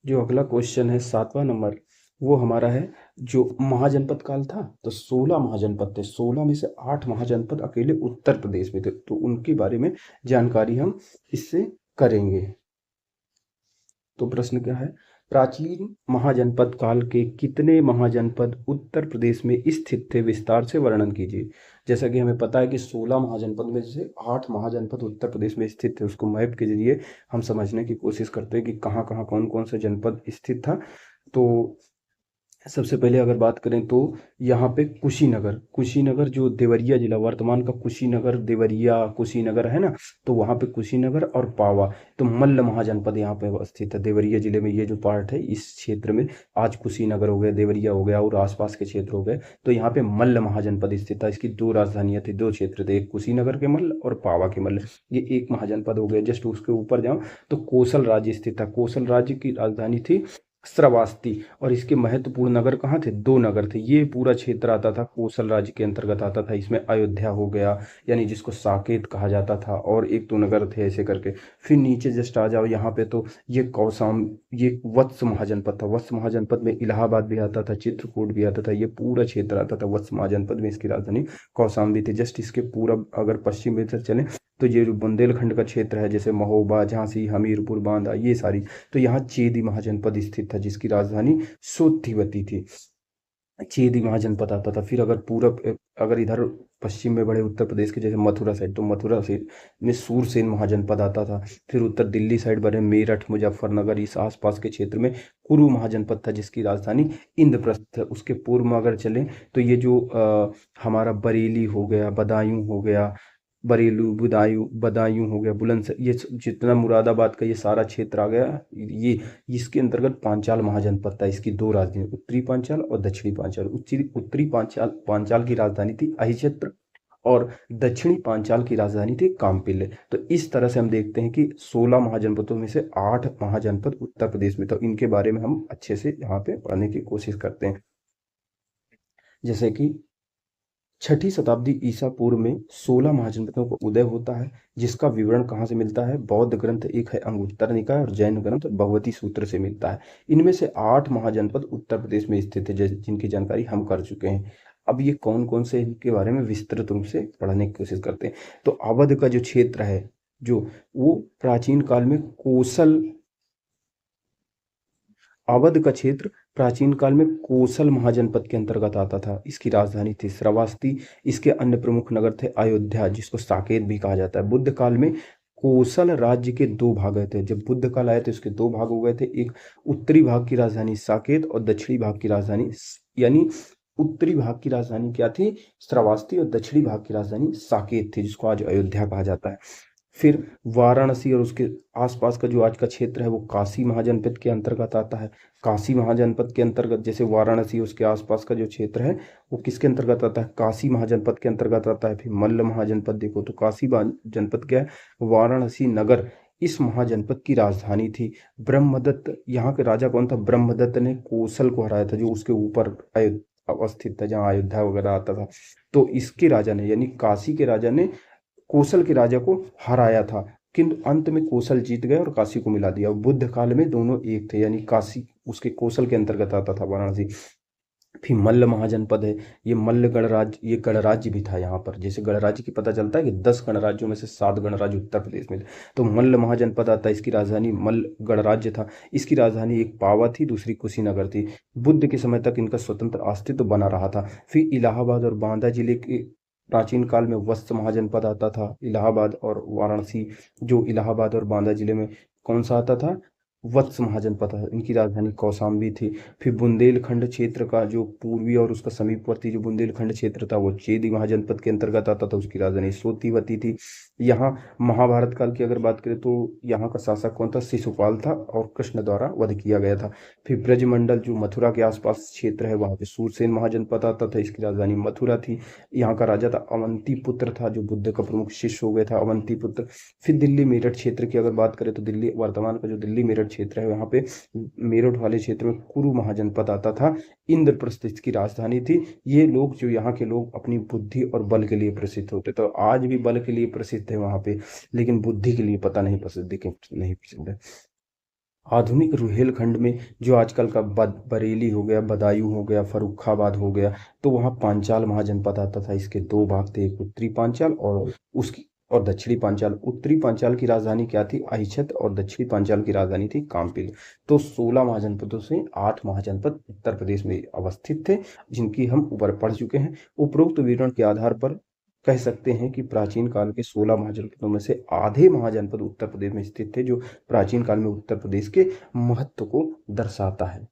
जो अगला क्वेश्चन है 7वां नंबर, वो हमारा है। जो महाजनपद काल था तो 16 महाजनपद थे, 16 में से 8 महाजनपद अकेले उत्तर प्रदेश में थे, तो उनके बारे में जानकारी हम इससे करेंगे। तो प्रश्न क्या है, प्राचीन महाजनपद काल के कितने महाजनपद उत्तर प्रदेश में स्थित थे, विस्तार से वर्णन कीजिए। जैसा कि हमें पता है कि 16 महाजनपद में से 8 महाजनपद उत्तर प्रदेश में स्थित थे, उसको मैप के जरिए हम समझने की कोशिश करते हैं कि कहाँ कहाँ कौन कौन से जनपद स्थित था। तो सबसे पहले अगर बात करें तो यहाँ पे कुशीनगर, कुशीनगर जो देवरिया जिला, वर्तमान का कुशीनगर, देवरिया कुशीनगर है ना, तो वहाँ पे कुशीनगर और पावा, तो मल्ल महाजनपद यहाँ पे अवस्थित है। देवरिया जिले में ये जो पार्ट है, इस क्षेत्र में आज कुशीनगर हो गया, देवरिया हो गया और आसपास के क्षेत्र हो गए, तो यहाँ पे मल्ल महाजनपद स्थित था। इसकी दो राजधानियां थी, दो क्षेत्र थे, एक कुशीनगर के मल्ल और पावा के मल्ल, ये एक महाजनपद हो गया। जस्ट उसके ऊपर जाओ तो कोसल राज्य स्थित था, कोसल राज्य की राजधानी थी श्रावस्ती, और इसके महत्वपूर्ण नगर कहाँ थे, दो नगर थे। ये पूरा क्षेत्र आता था कोसल राज्य के अंतर्गत आता था। इसमें अयोध्या हो गया, यानी जिसको साकेत कहा जाता था, और एक दो नगर थे ऐसे करके। फिर नीचे जस्ट आ जाओ यहाँ पे तो ये कौसाम, ये वत्स महाजनपद था। वत्स महाजनपद में इलाहाबाद भी आता था, चित्रकूट भी आता था, ये पूरा क्षेत्र आता था वत्स महाजनपद में। इसकी राजधानी कौसाम्बी थी। जस्ट इसके पूरब अगर पश्चिम में से चले तो ये जो बुंदेलखंड का क्षेत्र है, जैसे महोबा, झांसी, हमीरपुर, बांदा, ये सारी, तो यहाँ चेदी महाजनपद स्थित था, जिसकी राजधानी सोथिवती थी। चेदी महाजनपद आता था। फिर अगर पूरब अगर इधर पश्चिम में बढ़े उत्तर प्रदेश के, जैसे मथुरा साइड, तो मथुरा से में सूरसेन महाजनपद आता था। फिर उत्तर दिल्ली साइड बढ़े, मेरठ, मुजफ्फरनगर, इस आसपास के क्षेत्र में कुरु महाजनपद था, जिसकी राजधानी इंद्रप्रस्थ है। उसके पूर्व में अगर चलें तो ये जो हमारा बरेली हो गया, बदायूं हो गया, बरेलू, बदायूं, बदायूं हो गया, बुलंदशहर, ये जितना मुरादाबाद का ये सारा क्षेत्र आ गया, ये इसके अंतर्गत पांचाल महाजनपद था। इसकी दो राजधानी, उत्तरी पांचाल और दक्षिणी पांचाल। उत्तरी उत्तरी पांचाल पांचाल की राजधानी थी अहिच्छत्र, और दक्षिणी पांचाल की राजधानी थी काम्पिल्य। तो इस तरह से हम देखते हैं कि 16 महाजनपदों में से 8 महाजनपद उत्तर प्रदेश में, तो इनके बारे में हम अच्छे से यहाँ पे पढ़ने की कोशिश करते हैं। जैसे कि छठी शताब्दी ईसा पूर्व में 16 महाजनपदों का उदय होता है, जिसका विवरण कहाँ से मिलता है, बौद्ध ग्रंथ एक है अंगुत्तर निकाय, और जैन ग्रंथ भगवती सूत्र से मिलता है। इनमें से 8 महाजनपद उत्तर प्रदेश में स्थित है, जिनकी जानकारी हम कर चुके हैं। अब ये कौन कौन से, इनके बारे में विस्तृत रूप से पढ़ने की कोशिश करते हैं। तो अवध का जो क्षेत्र है, जो वो प्राचीन काल में कोसल, अवध का क्षेत्र प्राचीन काल में कोसल महाजनपद के अंतर्गत आता था। इसकी राजधानी थी श्रावस्ती। इसके अन्य प्रमुख नगर थे अयोध्या, जिसको साकेत भी कहा जाता है। बुद्ध काल में कोसल राज्य के दो भाग गए थे। जब बुद्ध काल आए थे उसके दो भाग हो गए थे, एक उत्तरी भाग की राजधानी साकेत और दक्षिणी भाग की राजधानी, यानी उत्तरी भाग की राजधानी क्या थी, श्रावस्ती, और दक्षिणी भाग की राजधानी साकेत थी, जिसको आज अयोध्या कहा जाता है। फिर वाराणसी और उसके आसपास का जो आज का क्षेत्र है वो काशी महाजनपद के अंतर्गत आता है। काशी महाजनपद के अंतर्गत, जैसे वाराणसी उसके आसपास का जो क्षेत्र है वो किसके अंतर्गत आता है, काशी महाजनपद के अंतर्गत आता है। फिर मल्ल महाजनपद देखो तो काशी जनपद क्या है, वाराणसी नगर इस महाजनपद की राजधानी थी। ब्रह्मदत्त, यहाँ के राजा कौन था, ब्रह्मदत्त ने कोसल को हराया था, जो उसके ऊपर अवस्थित था, जहाँ अयोध्या वगैरह आता था। तो इसके राजा ने, यानी काशी के राजा ने कोसल के राजा को हराया था, किंतु अंत में कोसल जीत गए और काशी को मिला दिया। बुद्ध काल में दोनों एक थे, यानी काशी उसके कोसल के अंतर्गत आता था, वाराणसी। फिर मल्ल महाजनपद है, ये मल्ल गणराज्य, ये गणराज्य भी था यहाँ पर। जैसे गणराज्य की पता चलता है कि 10 गणराज्यों में से 7 गणराज्य उत्तर प्रदेश में थे, तो मल्ल महाजनपद आता है। इसकी राजधानी मल्ल गणराज्य था। इसकी राजधानी एक पावा थी, दूसरी कुशीनगर थी। बुद्ध के समय तक इनका स्वतंत्र अस्तित्व बना रहा था। फिर इलाहाबाद और बांदा जिले के प्राचीन काल में वत्स महाजनपद आता था। इलाहाबाद और वाराणसी, जो इलाहाबाद और बांदा जिले में कौन सा आता था, वत्स महाजनपद है। इनकी राजधानी कौशाम्बी थी। फिर बुंदेलखंड क्षेत्र का जो पूर्वी और उसका समीपवर्ती जो बुंदेलखंड क्षेत्र था वो चेदी महाजनपद के अंतर्गत आता था, उसकी राजधानी सोतीवती थी। यहाँ महाभारत काल की अगर बात करें तो यहाँ का शासक कौन था, शिशुपाल था, और कृष्ण द्वारा वध किया गया था। फिर ब्रजमंडल जो मथुरा के आसपास क्षेत्र है, वहाँ पे सूरसेन महाजनपद आता था, इसकी राजधानी मथुरा थी। यहाँ का राजा था अवंती पुत्र था, जो बुद्ध का प्रमुख शिष्य हो गया था, अवंती पुत्र। फिर दिल्ली मेरठ क्षेत्र की अगर बात करें तो दिल्ली, वर्तमान का जो दिल्ली मेरठ क्षेत्र है, वहाँ पे मेरठ वाले क्षेत्र में कुरु महाजनपद आता था। इंद्रप्रस्थ इसकी राजधानी थी। ये लोग, जो यहाँ के लोग, अपनी बुद्धि और बल के लिए प्रसिद्ध होते, तो आज भी बल के लिए प्रसिद्ध है वहाँ पे, लेकिन बुद्धि के लिए पता नहीं प्रसिद्ध, नहीं प्रसिद्ध है। आधुनिक रुहेलखंड में जो आजकल का बरेली हो गया, बदायूं हो गया, फर्रुखाबाद हो गया, तो वहाँ पांचाल महाजनपद आता था। इसके दो भाग थे, एक उत्तरी पांचाल और दक्षिणी पांचाल। उत्तरी पांचाल की राजधानी क्या थी? अहिछत्र, और दक्षिणी पांचाल की राजधानी थी काम्पिल। तो 16 महाजनपदों से 8 महाजनपद उत्तर प्रदेश में अवस्थित थे, जिनकी हम ऊपर पढ़ चुके हैं। उपरोक्त विवरण के आधार पर कह सकते हैं कि प्राचीन काल के 16 महाजनपदों में से आधे महाजनपद उत्तर प्रदेश में स्थित थे, जो प्राचीन काल में उत्तर प्रदेश के महत्व को दर्शाता है।